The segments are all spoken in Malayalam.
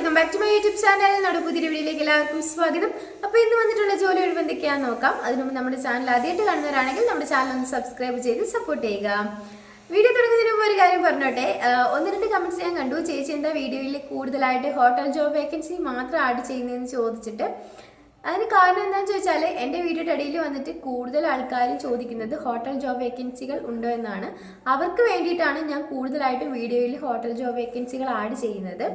Welcome back to my YouTube channel. നമ്മുടെ പുതിയ വീഡിയോയിലേക്ക് എല്ലാവർക്കും സ്വാഗതം. അപ്പോൾ ഇന്ന് വന്നിട്ടുള്ള ജോലി ഒഴിവ് എന്തൊക്കെയാണെന്ന് നോക്കാം. അതിനു മുമ്പ് നമ്മുടെ ചാനൽ ആദ്യമായിട്ട് കാണുന്നവരാണെങ്കിൽ നമ്മുടെ ചാനൽ ഒന്ന് സബ്സ്ക്രൈബ് ചെയ്ത് സപ്പോർട്ട് ചെയ്യുക. വീഡിയോ തുടങ്ങുന്നതിന് മുമ്പ് ഒരു കാര്യം പറഞ്ഞോട്ടെ, ഒന്ന് രണ്ട് കമൻറ്റ്സ് ഞാൻ കണ്ടു. ചേച്ചി എന്താ വീഡിയോയിൽ കൂടുതലായിട്ട് ഹോട്ടൽ ജോബ് വേക്കൻസി മാത്രം ആഡ് ചെയ്യുന്നതെന്ന് ചോദിച്ചിട്ട്. അതിന് കാരണം എന്താണെന്ന് ചോദിച്ചാൽ എൻ്റെ വീഡിയോയുടെ ഇടയിൽ വന്നിട്ട് കൂടുതൽ ആൾക്കാരും ചോദിക്കുന്നത് ഹോട്ടൽ ജോബ് വേക്കൻസികൾ ഉണ്ടോ എന്നാണ്. അവർക്ക് വേണ്ടിയിട്ടാണ് ഞാൻ കൂടുതലായിട്ടും വീഡിയോയിൽ ഹോട്ടൽ ജോബ് വേക്കൻസികൾ ആഡ് ചെയ്യുന്നത്.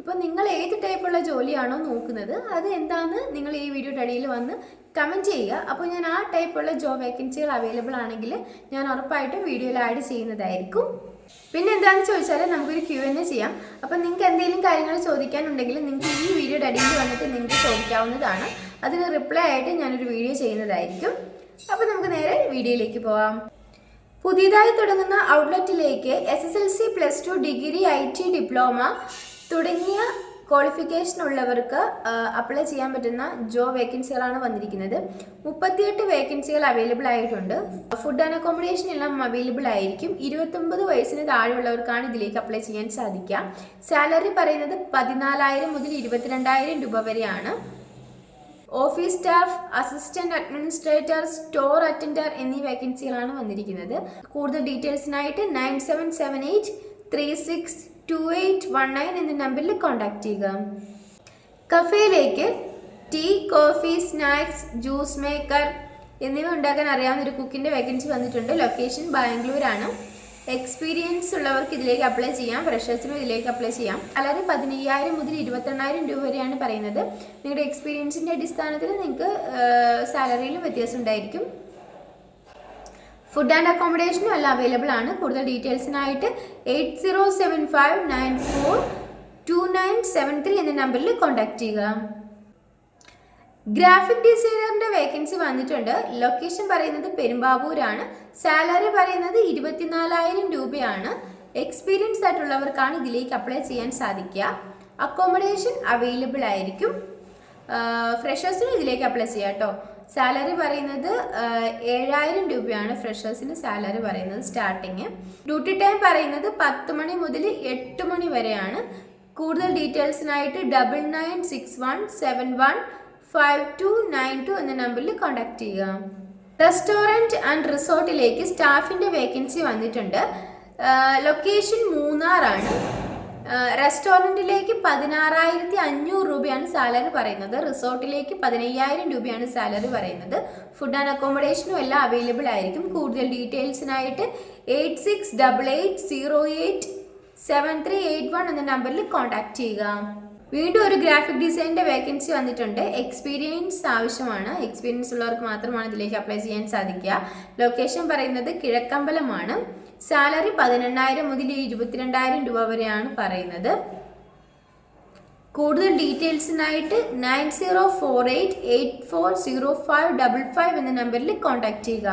ഇപ്പോൾ നിങ്ങൾ ഏത് ടൈപ്പുള്ള ജോലിയാണോ നോക്കുന്നത് അത് എന്താണെന്ന് നിങ്ങൾ ഈ വീഡിയോയുടെ ഇടയിൽ വന്ന് കമൻറ്റ് ചെയ്യുക. അപ്പോൾ ഞാൻ ആ ടൈപ്പുള്ള ജോബ് വേക്കൻസികൾ അവൈലബിൾ ആണെങ്കിൽ ഞാൻ ഉറപ്പായിട്ടും വീഡിയോയിൽ ആഡ് ചെയ്യുന്നതായിരിക്കും. പിന്നെ എന്താണെന്ന് ചോദിച്ചാൽ നമുക്കൊരു Q&A ചെയ്യാം. അപ്പം നിങ്ങൾക്ക് എന്തെങ്കിലും കാര്യങ്ങൾ ചോദിക്കാനുണ്ടെങ്കിൽ നിങ്ങൾക്ക് ഈ വീഡിയോയുടെ അടിയിൽ വന്നിട്ട് നിങ്ങൾക്ക് ചോദിക്കാവുന്നതാണ്. അതിന് റിപ്ലൈ ആയിട്ട് ഞാനൊരു വീഡിയോ ചെയ്യുന്നതായിരിക്കും. അപ്പോൾ നമുക്ക് നേരെ വീഡിയോയിലേക്ക് പോവാം. പുതിയതായി തുടങ്ങുന്ന ഔട്ട്ലെറ്റിലേക്ക് SSLC +2 ഡിഗ്രി IT ഡിപ്ലോമ തുടങ്ങിയ ക്വാളിഫിക്കേഷൻ ഉള്ളവർക്ക് അപ്ലൈ ചെയ്യാൻ പറ്റുന്ന ജോബ് വേക്കൻസികളാണ് വന്നിരിക്കുന്നത്. 38 വേക്കൻസികൾ അവൈലബിൾ ആയിട്ടുണ്ട്. ഫുഡ് ആൻഡ് അക്കോമഡേഷൻ എല്ലാം അവൈലബിൾ ആയിരിക്കും. 29 വയസ്സിന് താഴെയുള്ളവർക്കാണ് ഇതിലേക്ക് അപ്ലൈ ചെയ്യാൻ സാധിക്കുക. സാലറി പറയുന്നത് 14,000 മുതൽ 22,000 രൂപ വരെയാണ്. Office staff, assistant administrator, store attender എന്നീ വേക്കൻസികളാണ് വന്നിരിക്കുന്നത്. കൂടുതൽ ഡീറ്റെയിൽസിനായിട്ട് 9778362819 എന്ന നമ്പറിൽ കോൺടാക്ട് ചെയ്യുക. കഫേയിലേക്ക് tea, coffee, snacks, juice maker എന്നിവ ഉണ്ടാക്കാൻ അറിയാവുന്ന ഒരു കുക്കിൻ്റെ വേക്കൻസി വന്നിട്ടുണ്ട്. ലൊക്കേഷൻ ബാംഗ്ലൂരാണ്. എക്സ്പീരിയൻസ് ഉള്ളവർക്ക് ഇതിലേക്ക് അപ്ലൈ ചെയ്യാം. ഫ്രഷേഴ്സിനും ഇതിലേക്ക് അപ്ലൈ ചെയ്യാം. സാലറി 15,000 മുതൽ 22,000 രൂപ വരെയാണ് പറയുന്നത്. നിങ്ങളുടെ എക്സ്പീരിയൻസിൻ്റെ അടിസ്ഥാനത്തിൽ നിങ്ങൾക്ക് സാലറിയിലും വ്യത്യാസം ഉണ്ടായിരിക്കും. ഫുഡ് ആൻഡ് അക്കോമഡേഷനും എല്ലാം അവൈലബിൾ ആണ്. കൂടുതൽ ഡീറ്റെയിൽസിനായിട്ട് 8075942973 എന്ന നമ്പറിൽ കോൺടാക്ട് ചെയ്യുക. ഗ്രാഫിക് ഡിസൈനറിന്റെ വേക്കൻസി വന്നിട്ടുണ്ട്. ലൊക്കേഷൻ പറയുന്നത് പെരുമ്പാവൂരാണ്. സാലറി പറയുന്നത് 24,000 രൂപയാണ്. എക്സ്പീരിയൻസ് ആയിട്ടുള്ളവർക്കാണ് ഇതിലേക്ക് അപ്ലൈ ചെയ്യാൻ സാധിക്കുക. അക്കോമഡേഷൻ അവൈലബിൾ ആയിരിക്കും. ഫ്രഷേഴ്സിനും ഇതിലേക്ക് അപ്ലൈ ചെയ്യാം കേട്ടോ. സാലറി പറയുന്നത് 7,000 രൂപയാണ് ഫ്രഷേഴ്സിന് സാലറി പറയുന്നത് സ്റ്റാർട്ടിങ്. ഡ്യൂട്ടി ടൈം പറയുന്നത് 10 മണി മുതൽ 8 മണി വരെയാണ്. കൂടുതൽ ഡീറ്റെയിൽസിനായിട്ട് 9961715292 എന്ന നമ്പറിൽ കോൺടാക്ട് ചെയ്യുക. റെസ്റ്റോറൻറ്റ് ആൻഡ് റിസോർട്ടിലേക്ക് സ്റ്റാഫിൻ്റെ വേക്കൻസി വന്നിട്ടുണ്ട്. ലൊക്കേഷൻ മൂന്നാറാണ്. റെസ്റ്റോറൻറ്റിലേക്ക് 16,500 രൂപയാണ് സാലറി പറയുന്നത്. റിസോർട്ടിലേക്ക് 15,000 രൂപയാണ് സാലറി പറയുന്നത്. ഫുഡ് ആൻഡ് അക്കോമഡേഷനും എല്ലാം അവൈലബിൾ ആയിരിക്കും. കൂടുതൽ ഡീറ്റെയിൽസിനായിട്ട് 8688087381 എന്ന നമ്പറിൽ കോൺടാക്ട് ചെയ്യുക. വീണ്ടും ഒരു ഗ്രാഫിക് ഡിസൈനിൻ്റെ വേക്കൻസി വന്നിട്ടുണ്ട്. എക്സ്പീരിയൻസ് ആവശ്യമാണ്. എക്സ്പീരിയൻസ് ഉള്ളവർക്ക് മാത്രമാണ് ഇതിലേക്ക് അപ്ലൈ ചെയ്യാൻ സാധിക്കുക. ലൊക്കേഷൻ പറയുന്നത് കിഴക്കമ്പലമാണ്. സാലറി 18,000 മുതൽ 22,000 രൂപ വരെയാണ് പറയുന്നത്. കൂടുതൽ ഡീറ്റെയിൽസിനായിട്ട് 9048840555 എന്ന നമ്പറിൽ കോൺടാക്ട് ചെയ്യുക.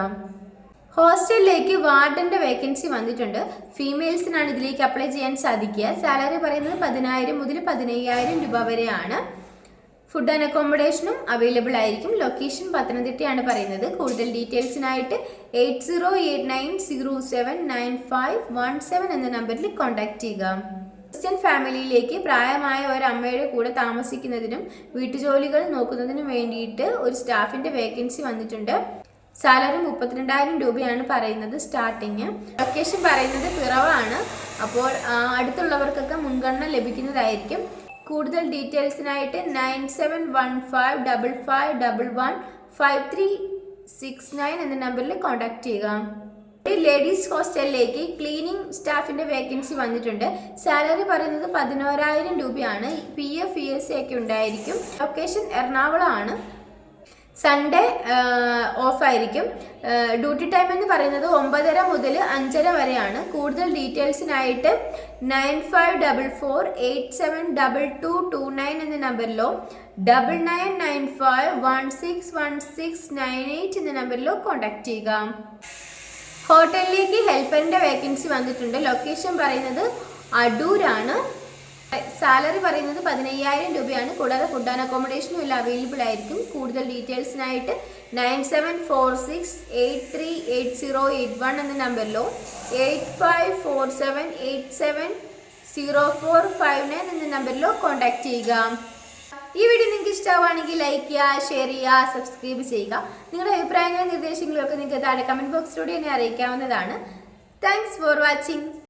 ഹോസ്റ്റലിലേക്ക് വാർഡന്റെ വേക്കൻസി വന്നിട്ടുണ്ട്. ഫീമെയിൽസിനാണ് ഇതിലേക്ക് അപ്ലൈ ചെയ്യാൻ സാധിക്കുക. സാലറി പറയുന്നത് 10,000 മുതൽ 15,000 രൂപ വരെയാണ്. ഫുഡ് ആൻഡ് അക്കോമഡേഷനും അവൈലബിൾ ആയിരിക്കും. ലൊക്കേഷൻ പത്തനംതിട്ടയാണ് പറയുന്നത്. കൂടുതൽ ഡീറ്റെയിൽസിനായിട്ട് 8089079517 എന്ന നമ്പറിൽ കോൺടാക്ട് ചെയ്യുക. ക്രിസ്ത്യൻ ഫാമിലിയിലേക്ക് പ്രായമായ ഒരു അമ്മയുടെ കൂടെ താമസിക്കുന്നതിനും വീട്ടുജോലികൾ നോക്കുന്നതിനും വേണ്ടിയിട്ട് ഒരു സ്റ്റാഫിൻ്റെ വേക്കൻസി വന്നിട്ടുണ്ട്. സാലറി 32,000 രൂപയാണ് പറയുന്നത് സ്റ്റാർട്ടിങ്. ലൊക്കേഷൻ പറയുന്നത് പിറവാണ്. അപ്പോൾ അടുത്തുള്ളവർക്കൊക്കെ മുൻഗണന ലഭിക്കുന്നതായിരിക്കും. കൂടുതൽ ഡീറ്റെയിൽസിനായിട്ട് 971555115369 എന്ന നമ്പറിൽ കോൺടാക്ട് ചെയ്യുക. ലേഡീസ് ഹോസ്റ്റലിലേക്ക് ക്ലീനിങ് സ്റ്റാഫിൻ്റെ വേക്കൻസി വന്നിട്ടുണ്ട്. സാലറി പറയുന്നത് 11,000 രൂപയാണ്. PF ESC ഒക്കെ ഉണ്ടായിരിക്കും. ലൊക്കേഷൻ എറണാകുളമാണ്. സൺഡേ ഓഫായിരിക്കും. ഡ്യൂട്ടി ടൈം എന്ന് പറയുന്നത് 9:30 മുതൽ 5:30 വരെയാണ്. കൂടുതൽ ഡീറ്റെയിൽസിനായിട്ട് 9544872229 എന്ന നമ്പറിലോ 9995161698 എന്ന നമ്പറിലോ കോൺടാക്ട് ചെയ്യുക. ഹോട്ടലിലേക്ക് ഹെൽപ്പറിൻ്റെ വേക്കൻസി വന്നിട്ടുണ്ട്. ലൊക്കേഷൻ പറയുന്നത് അടൂരാണ്. സാലറി പറയുന്നത് 15,000 രൂപയാണ്. കൂടാതെ ഫുഡ് ആൻഡ് അക്കോമഡേഷനും എല്ലാം അവൈലബിൾ ആയിരിക്കും. കൂടുതൽ ഡീറ്റെയിൽസിനായിട്ട് 9746838081 എന്ന നമ്പറിലോ 854787 0459 എന്ന നമ്പറിലോ കോൺടാക്ട് ചെയ്യുക. ഈ വീഡിയോ നിങ്ങൾക്ക് ഇഷ്ടമാണെങ്കിൽ ലൈക്ക് ചെയ്യുക, ഷെയർ ചെയ്യുക, സബ്സ്ക്രൈബ് ചെയ്യുക. നിങ്ങളുടെ അഭിപ്രായങ്ങളും നിർദ്ദേശങ്ങളും ഒക്കെ നിങ്ങൾക്ക് താഴെ കമൻറ്റ് ബോക്സിലൂടെ എന്നെ അറിയിക്കാവുന്നതാണ്. Thanks for watching.